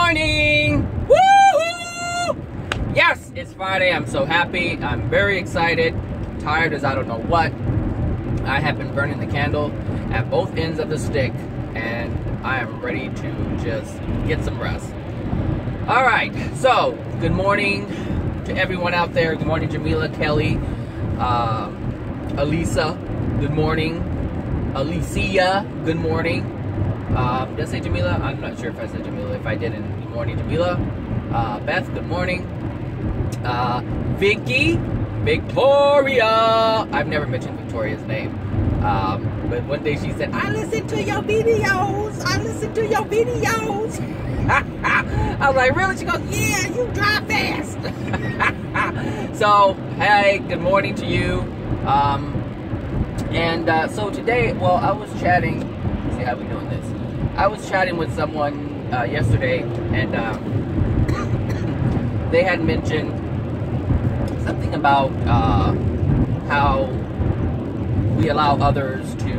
morning! Woohoo! Yes, it's Friday. I'm so happy. I'm very excited. Tired as I don't know what. I have been burning the candle at both ends of the stick, and I am ready to just get some rest. All right, so good morning to everyone out there. Good morning, Jamila, Kelly, Elisa. Good morning, Alicia. Good morning. Did I say Jamila? I'm not sure if I said Jamila. If I didn't, good morning, Jamila. Beth, good morning. Vicky, Victoria. I've never mentioned Victoria's name. But one day she said, I listen to your videos. I listen to your videos. I was like, really? She goes, yeah, you drive fast. So, hey, good morning to you. So today, well, I was chatting. Let's see how we doing this. I was chatting with someone yesterday, and they had mentioned something about how we allow others to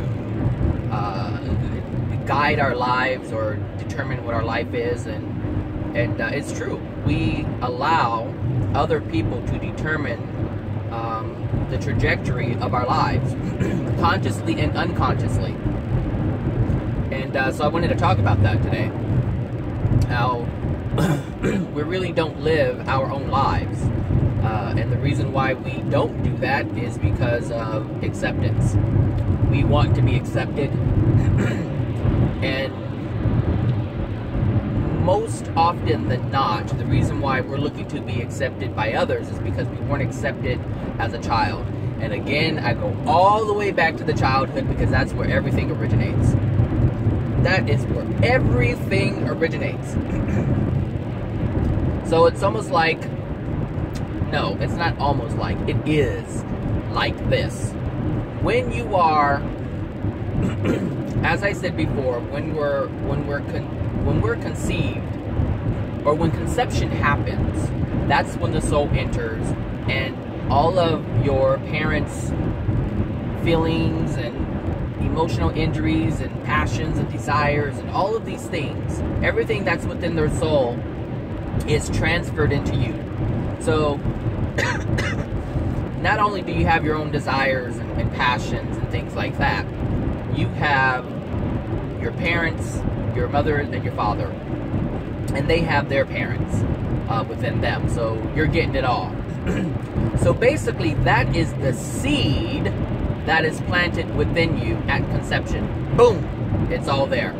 guide our lives or determine what our life is, and it's true. We allow other people to determine the trajectory of our lives, consciously and unconsciously. And so I wanted to talk about that today. How we really don't live our own lives. And the reason why we don't do that is because of acceptance. We want to be accepted. And most often than not, the reason why we're looking to be accepted by others is because we weren't accepted as a child. And again, I go all the way back to the childhood because that's where everything originates. That is where everything originates. So it's almost like, no, it's not almost like, it is like this. When you are, as I said before, when we're conceived, or when conception happens, that's when the soul enters, and all of your parents' feelings and emotional injuries and passions and desires and all of these things, everything that's within their soul is transferred into you. So not only do you have your own desires and passions and things like that, you have your parents, your mother and your father, and they have their parents within them. So you're getting it all. So basically, that is the seed that is planted within you at conception. Boom! It's all there.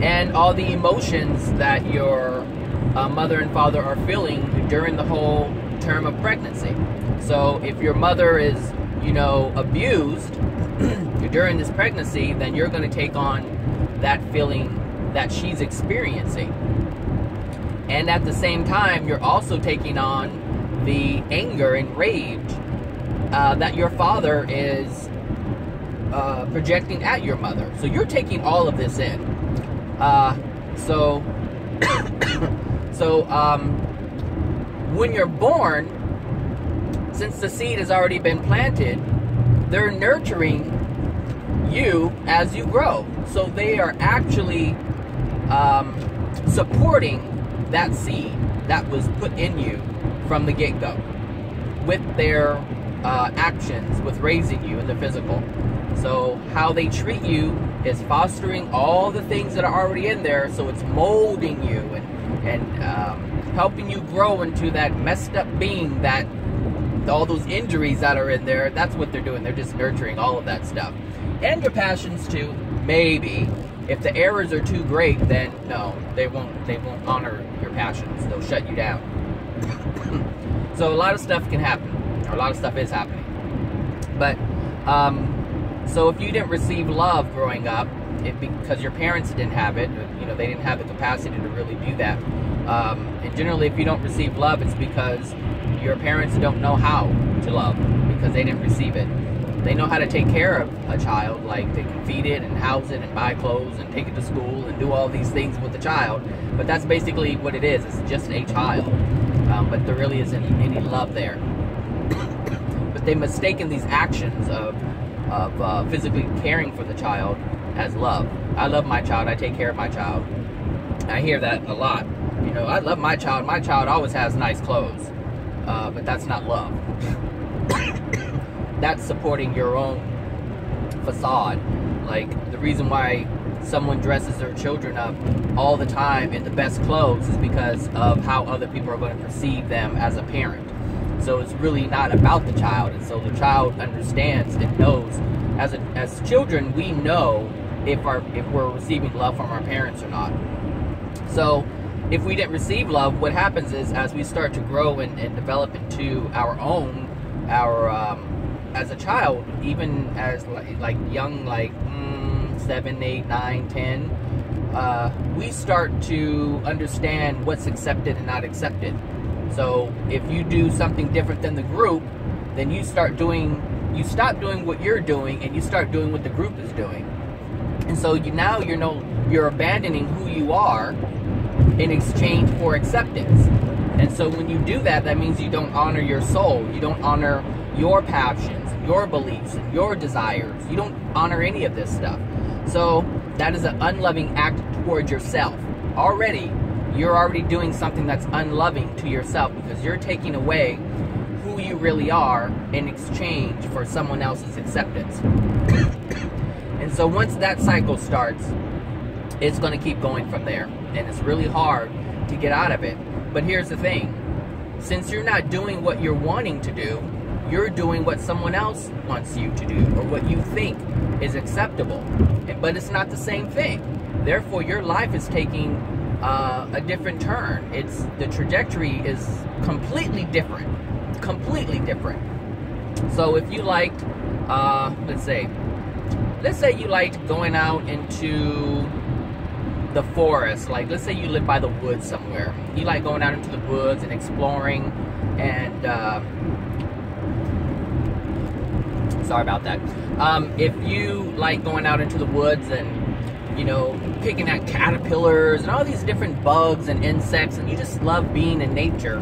And all the emotions that your mother and father are feeling during the whole term of pregnancy. So if your mother is, abused during this pregnancy, then you're going to take on that feeling that she's experiencing. And at the same time, you're also taking on the anger and rage that your father is projecting at your mother. So you're taking all of this in. When you're born, since the seed has already been planted, they're nurturing you as you grow. So they are actually supporting that seed that was put in you from the get-go with their actions, with raising you in the physical. So how they treat you is fostering all the things that are already in there, so it's molding you and helping you grow into that messed up being, that all those injuries that are in there. That's what they're doing. They're just nurturing all of that stuff. And your passions too, maybe. If the errors are too great, then no, they won't honor your passions. They'll shut you down. So a lot of stuff can happen, or a lot of stuff is happening. But so if you didn't receive love growing up, because your parents didn't have it, they didn't have the capacity to really do that. And generally, if you don't receive love, it's because your parents don't know how to love, because they didn't receive it. They know how to take care of a child, like they can feed it and house it and buy clothes and take it to school and do all these things with the child. But that's basically what it is. It's just a child. But there really isn't any love there. But they've mistaken these actions of physically caring for the child as love. I love my child. I take care of my child. I I hear that a lot. You know, I love my child. My child always has nice clothes. But that's not love. That's supporting your own facade. Like, the reason why someone dresses their children up all the time in the best clothes is because of how other people are going to perceive them as a parent. So it's really not about the child. And so the child understands and knows. As children, we know if we're receiving love from our parents or not. So if we didn't receive love, what happens is, as we start to grow and develop into our own, as a child, even as like young, like 7, 8, 9, 10, we start to understand what's accepted and not accepted. So if you do something different than the group, then you stop doing what you're doing and you start doing what the group is doing. And so you're abandoning who you are in exchange for acceptance. And so when you do that, that means you don't honor your soul. You don't honor your passions, your beliefs, your desires. You don't honor any of this stuff. So that is an unloving act towards yourself. You're already doing something that's unloving to yourself, because you're taking away who you really are in exchange for someone else's acceptance. And so once that cycle starts, it's going to keep going from there. And it's really hard to get out of it. But here's the thing. Since you're not doing what you're wanting to do, you're doing what someone else wants you to do, or what you think is acceptable. But it's not the same thing. Therefore, your life is taking a different turn. The trajectory is completely different. Completely different. So if you liked, let's say you liked going out into the forest, like let's say you live by the woods somewhere. You like going out into the woods and exploring, and sorry about that. If you like going out into the woods and, you know, picking at caterpillars and all these different bugs and insects, and you just love being in nature,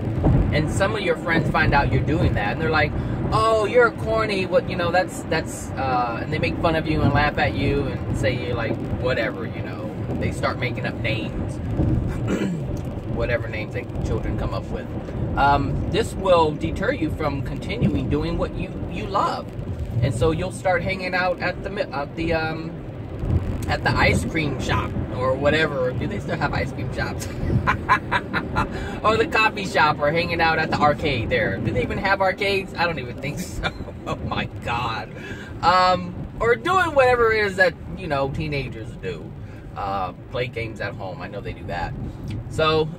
and some of your friends find out you're doing that, and they're like, oh, you're corny, what, you know, that's and they make fun of you and laugh at you and say you're like whatever, you know. They start making up names, whatever names children come up with. This will deter you from continuing doing what you love, and so you'll start hanging out at the ice cream shop or whatever. Do they still have ice cream shops? Or the coffee shop, or hanging out at the arcade there. Do they even have arcades? I don't even think so. Oh my God. Or doing whatever it is that, you know, teenagers do. Play games at home. I know they do that. So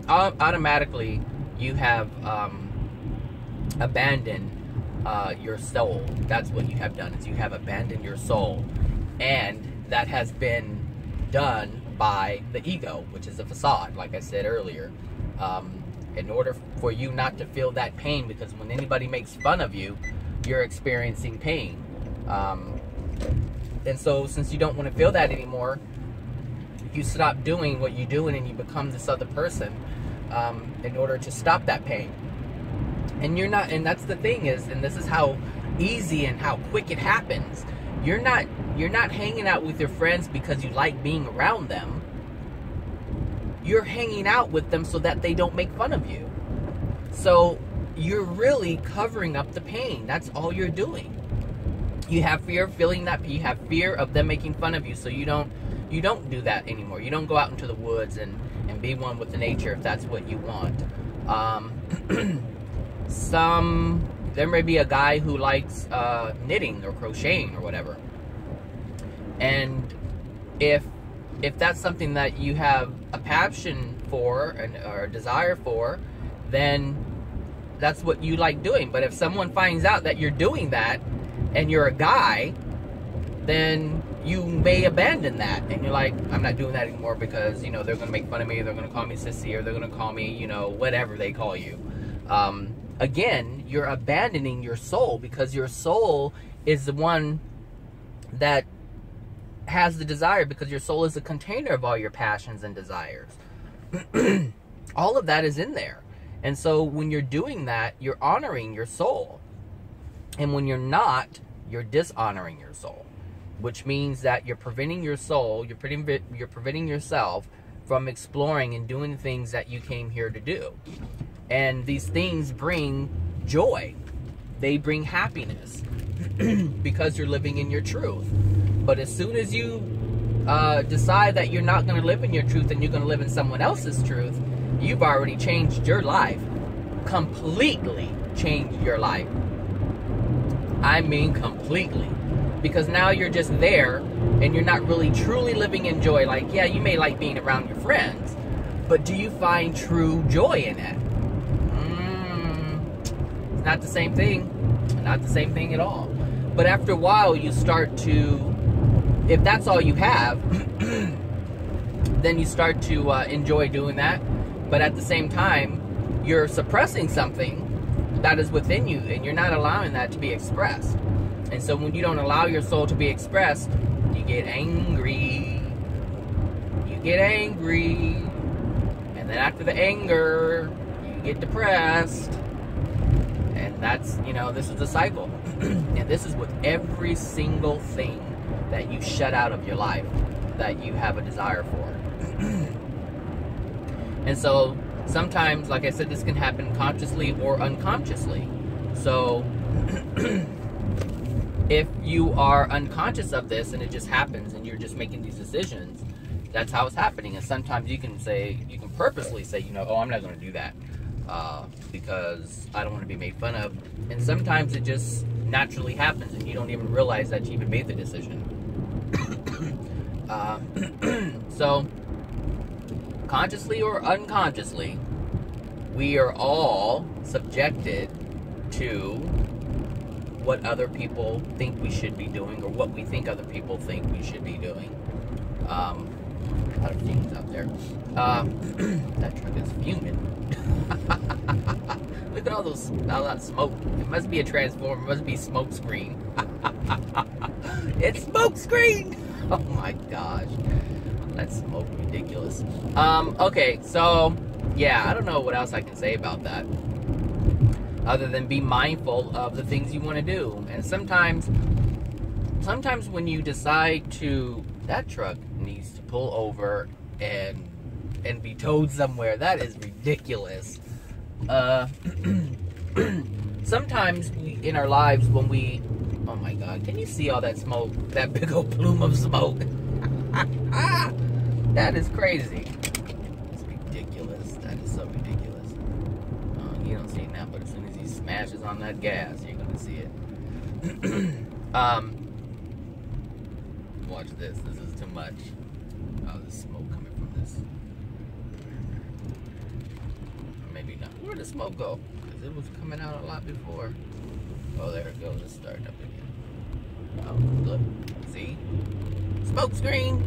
automatically you have abandoned your soul. That's what you have done, is you have abandoned your soul. And that has been done by the ego, which is a facade, like I said earlier. In order for you not to feel that pain, because when anybody makes fun of you, you're experiencing pain. And so since you don't want to feel that anymore, you stop doing what you're doing and you become this other person in order to stop that pain. And you're not, and that's the thing is, and this is how easy and how quick it happens. You're not hanging out with your friends because you like being around them. You're hanging out with them so that they don't make fun of you. So you're really covering up the pain. That's all you're doing. You have fear of feeling that, you have fear of them making fun of you, so you don't do that anymore. You don't go out into the woods and be one with the nature if that's what you want. There may be a guy who likes knitting or crocheting or whatever. And if that's something that you have a passion for or a desire for, then that's what you like doing. But if someone finds out that you're doing that and you're a guy, then you may abandon that, and you're like, I'm not doing that anymore because, you know, they're going to make fun of me, they're going to call me sissy, or they're going to call me, you know, whatever they call you. Again, you're abandoning your soul, because your soul is the one that has the desire, because your soul is a container of all your passions and desires. All of that is in there. And so when you're doing that, you're honoring your soul. And when you're not, you're dishonoring your soul. Which means that you're preventing your soul, you're preventing yourself from exploring and doing the things that you came here to do. And these things bring joy. They bring happiness because you're living in your truth. But as soon as you decide that you're not going to live in your truth and you're going to live in someone else's truth, you've already changed your life. Completely changed your life. I mean completely. Because now you're just there and you're not really truly living in joy. Like, yeah, you may like being around your friends, but do you find true joy in it? It's not the same thing. Not the same thing at all. But after a while, you start to, if that's all you have, then you start to enjoy doing that. But at the same time, you're suppressing something that is within you, and you're not allowing that to be expressed. And so when you don't allow your soul to be expressed, you get angry. You get angry. And then after the anger, you get depressed. And that's, you know, this is the cycle. And this is with every single thing that you shut out of your life that you have a desire for. And so sometimes, like I said, this can happen consciously or unconsciously. So if you are unconscious of this and it just happens and you're just making these decisions, that's how it's happening. And sometimes you can say, you can purposely say, you know, oh, I'm not going to do that because I don't want to be made fun of. And sometimes it just naturally happens and you don't even realize that you even made the decision. So consciously or unconsciously, we are all subjected to what other people think we should be doing, or what we think other people think we should be doing. A lot of fumes out there. That truck is fuming. Look at all that smoke. It must be a transformer. It must be smoke screen. It's smoke screen. Oh my gosh, that's smoke ridiculous. Okay, so yeah, I don't know what else I can say about that, other than be mindful of the things you want to do. And sometimes when you decide to, that truck needs to pull over and be towed somewhere. That is ridiculous. Sometimes in our lives when we, oh my God, can you see all that smoke? That big old plume of smoke. That is crazy. It's ridiculous. That is so ridiculous. You don't see it now, but as soon as he smashes on that gas, you're gonna see it. Watch this. This is too much. Oh, there's smoke coming from this. Maybe not. Where'd the smoke go? Because it was coming out a lot before. Oh, there it goes. It's starting up again. Oh, look. See? Smoke screen!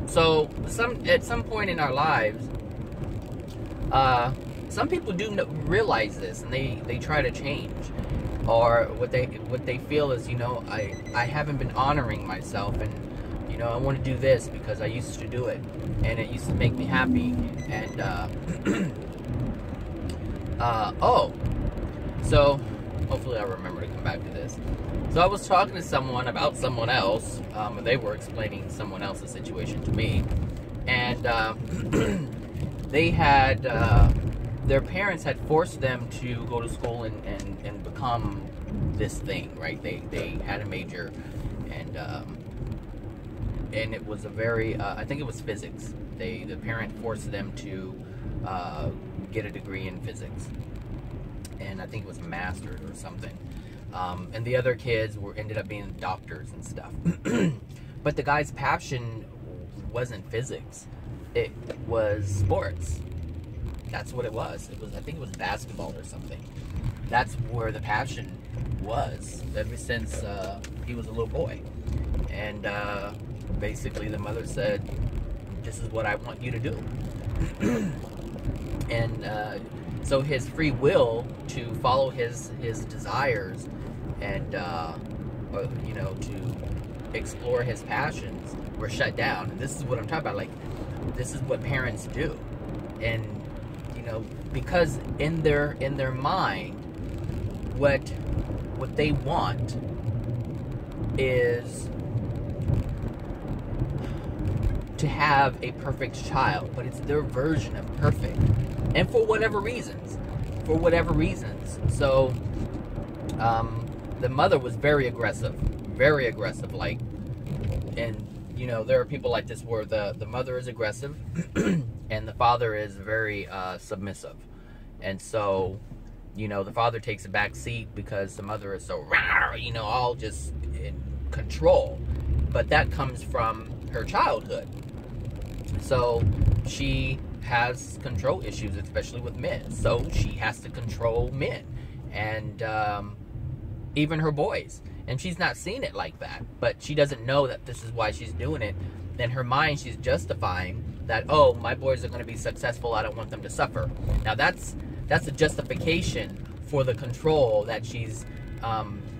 So, at some point in our lives, some people do realize this, and they try to change. Or what they feel is, you know, I haven't been honoring myself, and you know, I want to do this because I used to do it and it used to make me happy. And oh, so hopefully I'll remember to come back to this. So I was talking to someone about someone else, and they were explaining someone else's situation to me, and they had their parents had forced them to go to school and become this thing, right? They had a major, and it was a very I think it was physics. The parent forced them to get a degree in physics, and I think it was mastered or something. And the other kids ended up being doctors and stuff. But the guy's passion wasn't physics; it was sports. That's what it was. I think it was basketball or something. That's where the passion was ever since he was a little boy. And basically, the mother said, "This is what I want you to do." And so his free will to follow his desires and you know, to explore his passions were shut down. And this is what I'm talking about. Like, this is what parents do, and you know, because in their mind, what they want is to have a perfect child, but it's their version of perfect. And for whatever reasons. So, the mother was very aggressive, like, and, you know, there are people like this where the mother is aggressive and the father is very submissive. And so, you know, the father takes a back seat because the mother is so, you know, all just in control. But that comes from her childhood. So she has control issues, especially with men. So she has to control men and even her boys. And she's not seen it like that. But she doesn't know that this is why she's doing it. In her mind, she's justifying that, oh, my boys are going to be successful. I don't want them to suffer. Now, that's a justification for the control that she's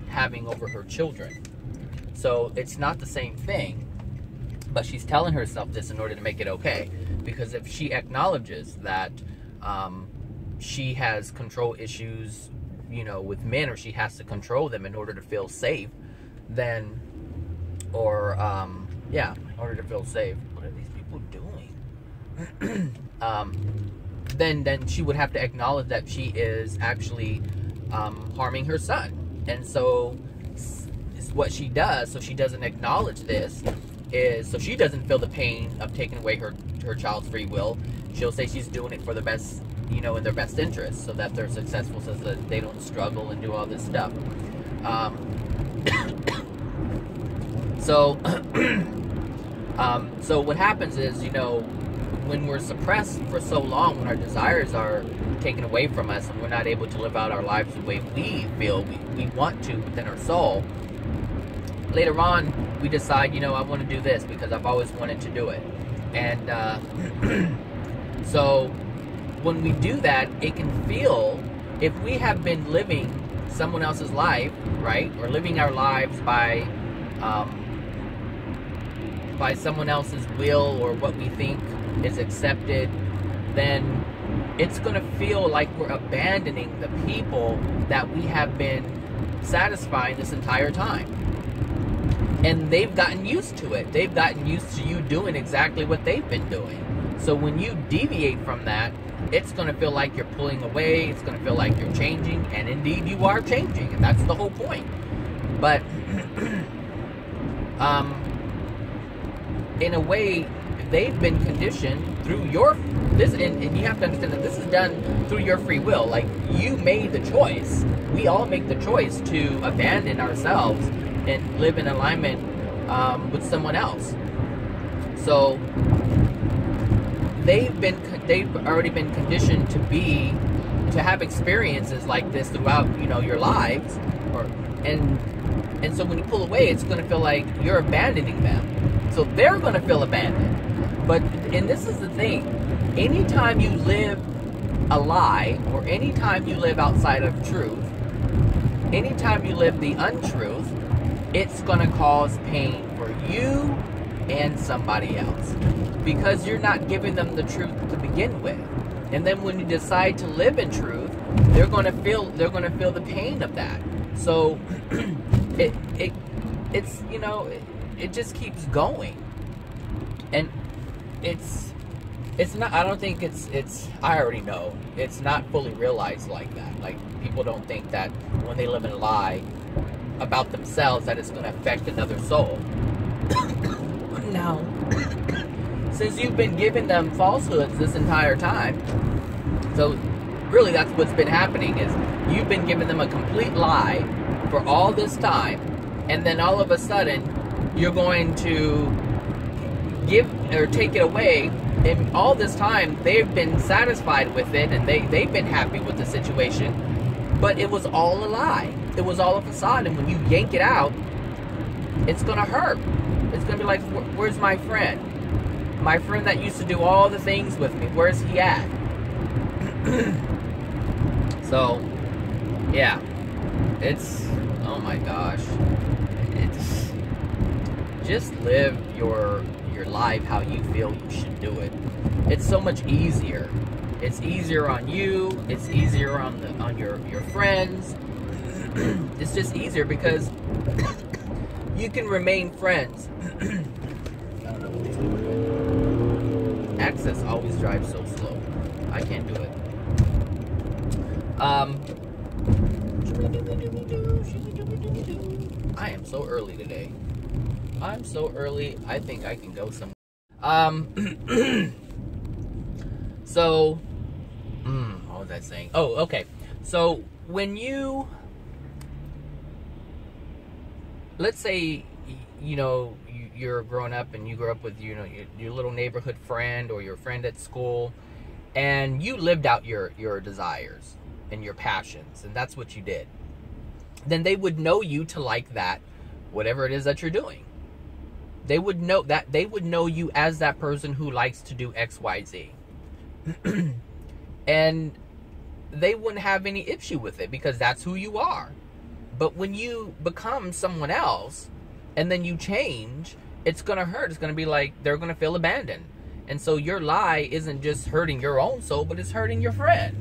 having over her children. So it's not the same thing, but she's telling herself this in order to make it okay. Because if she acknowledges that she has control issues, you know, with men, or she has to control them in order to feel safe, then, or, yeah, in order to feel safe. What are these people doing? Then she would have to acknowledge that she is actually harming her son. And so what she does, so she doesn't acknowledge this, is so she doesn't feel the pain of taking away her child's free will. She'll say she's doing it for the best, you know, in their best interest, so that they're successful, so that they don't struggle and do all this stuff. So what happens is, you know, when we're suppressed for so long, when our desires are taken away from us and we're not able to live out our lives the way we feel we want to within our soul, later on we decide, you know, I want to do this because I've always wanted to do it. And so when we do that, it can feel, if we have been living someone else's life, right, or living our lives by someone else's will or what we think is accepted, then it's going to feel like we're abandoning the people that we have been satisfying this entire time. And they've gotten used to it. They've gotten used to you doing exactly what they've been doing. So when you deviate from that, it's going to feel like you're pulling away. It's going to feel like you're changing. And indeed, you are changing. And that's the whole point. But in a way, they've been conditioned through and you have to understand that this is done through your free will. Like, you made the choice. We all make the choice to abandon ourselves and live in alignment with someone else. So they've already been conditioned to have experiences like this throughout, you know, your lives, and so when you pull away, it's going to feel like you're abandoning them. So they're going to feel abandoned. And this is the thing, anytime you live a lie, or anytime you live outside of truth, anytime you live the untruth, it's going to cause pain for you and somebody else, because you're not giving them the truth to begin with. And then when you decide to live in truth, they're going to feel the pain of that. So it's you know, it just keeps going. And it's not, I don't think it's I already know it's not fully realized like that. Like, people don't think that when they live in a lie about themselves that it's going to affect another soul. Now, since you've been giving them falsehoods this entire time, so really that's what's been happening, is you've been giving them a complete lie for all this time, and then all of a sudden you're going to give or take it away, and all this time they've been satisfied with it, and they've been happy with the situation, but it was all a lie. It was all a facade, and when you yank it out, it's gonna hurt. It's gonna be like, where's my friend? My friend that used to do all the things with me, where's he at? So, yeah, it's, oh my gosh, it's, just live your life how you feel you should do it. It's so much easier. It's easier on you. It's easier on your friends. It's just easier because you can remain friends. I don't know what these people are doing. Lexus always drives so slow. I can't do it. I am so early today. I'm so early, I think I can go somewhere. So, what was I saying? Oh, okay. So, when you, let's say, you know, you're growing up and you grew up with, you know, your little neighborhood friend or your friend at school, and you lived out your desires and your passions, and that's what you did. Then they would know you to like that, whatever it is that you're doing. They would know that, they would know you as that person who likes to do X, Y, Z. And they wouldn't have any issue with it because that's who you are. But when you become someone else and then you change, it's going to hurt. It's going to be like they're going to feel abandoned. And so your lie isn't just hurting your own soul, but it's hurting your friend.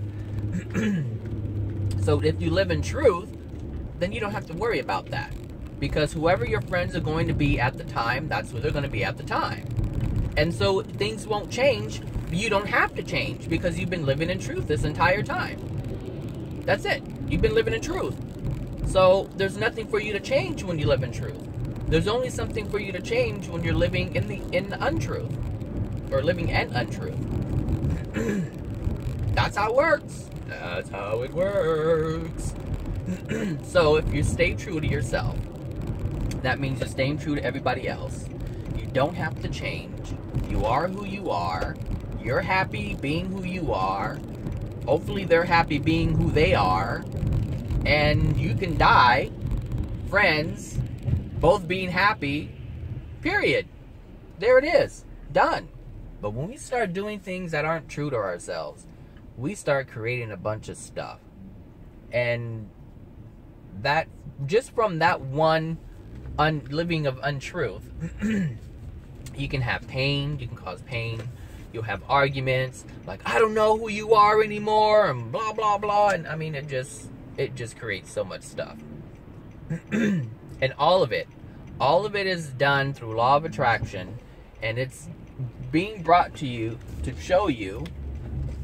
So if you live in truth, then you don't have to worry about that. Because whoever your friends are going to be at the time, that's who they're going to be at the time. And so things won't change. You don't have to change because you've been living in truth this entire time. That's it. You've been living in truth. So there's nothing for you to change when you live in truth. There's only something for you to change when you're living in the untruth. Or living in untruth. That's how it works. That's how it works. So if you stay true to yourself, that means you're staying true to everybody else. You don't have to change. You are who you are. You're happy being who you are. Hopefully they're happy being who they are. And you can die, friends, both being happy, period. There it is. Done. But when we start doing things that aren't true to ourselves, we start creating a bunch of stuff. And that, just from that one living of untruth, you can have pain, you can cause pain, you'll have arguments, like, I don't know who you are anymore, and blah, blah, blah, and I mean, it just creates so much stuff. And all of it is done through law of attraction, and it's being brought to you to show you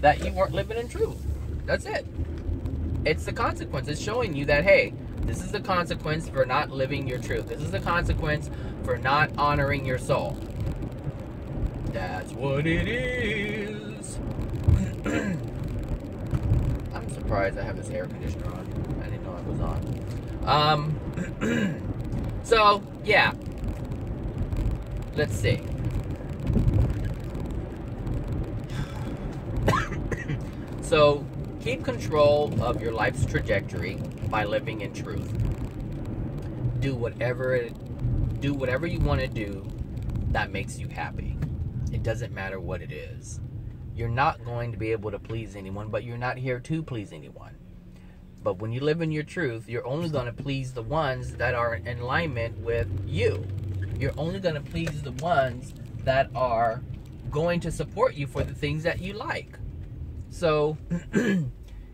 that you weren't living in truth. That's it. It's the consequence. It's showing you that, hey, this is the consequence for not living your truth. This is the consequence for not honoring your soul. That's what it is. I'm surprised I have this air conditioner on. I didn't know it was on. So, yeah. Let's see. So, keep control of your life's trajectory by living in truth. Do whatever you want to do that makes you happy. It doesn't matter what it is. You're not going to be able to please anyone, but you're not here to please anyone. But when you live in your truth, you're only going to please the ones that are in alignment with you. You're only going to please the ones that are going to support you for the things that you like. So,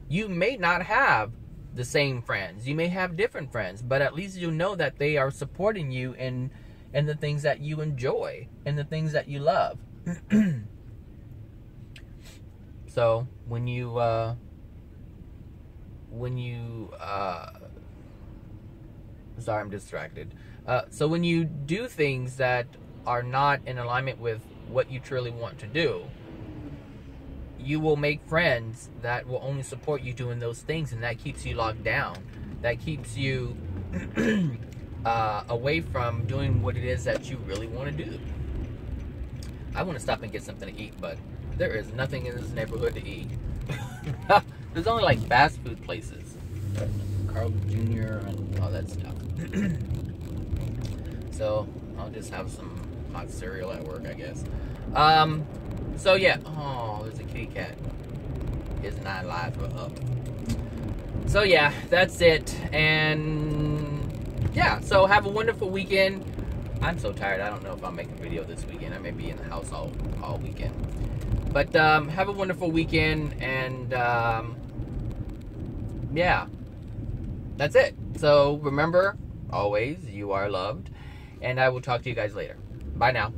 you may not have the same friends. You may have different friends, but at least you know that they are supporting you in the things that you enjoy and the things that you love. So, when you sorry, I'm distracted. So when you do things that are not in alignment with what you truly want to do, you will make friends that will only support you doing those things, and that keeps you locked down. That keeps you away from doing what it is that you really want to do. I want to stop and get something to eat, but there is nothing in this neighborhood to eat. There's only like fast food places, Carl Jr. and all that stuff. So I'll just have some hot cereal at work, I guess. So yeah. Oh, there's a kitty cat. His 9 lives were up. So yeah, that's it. And yeah, so have a wonderful weekend. I'm so tired. I don't know if I'll make a video this weekend. I may be in the house all weekend. But have a wonderful weekend, and yeah, that's it. So remember, always, you are loved, and I will talk to you guys later. Bye now.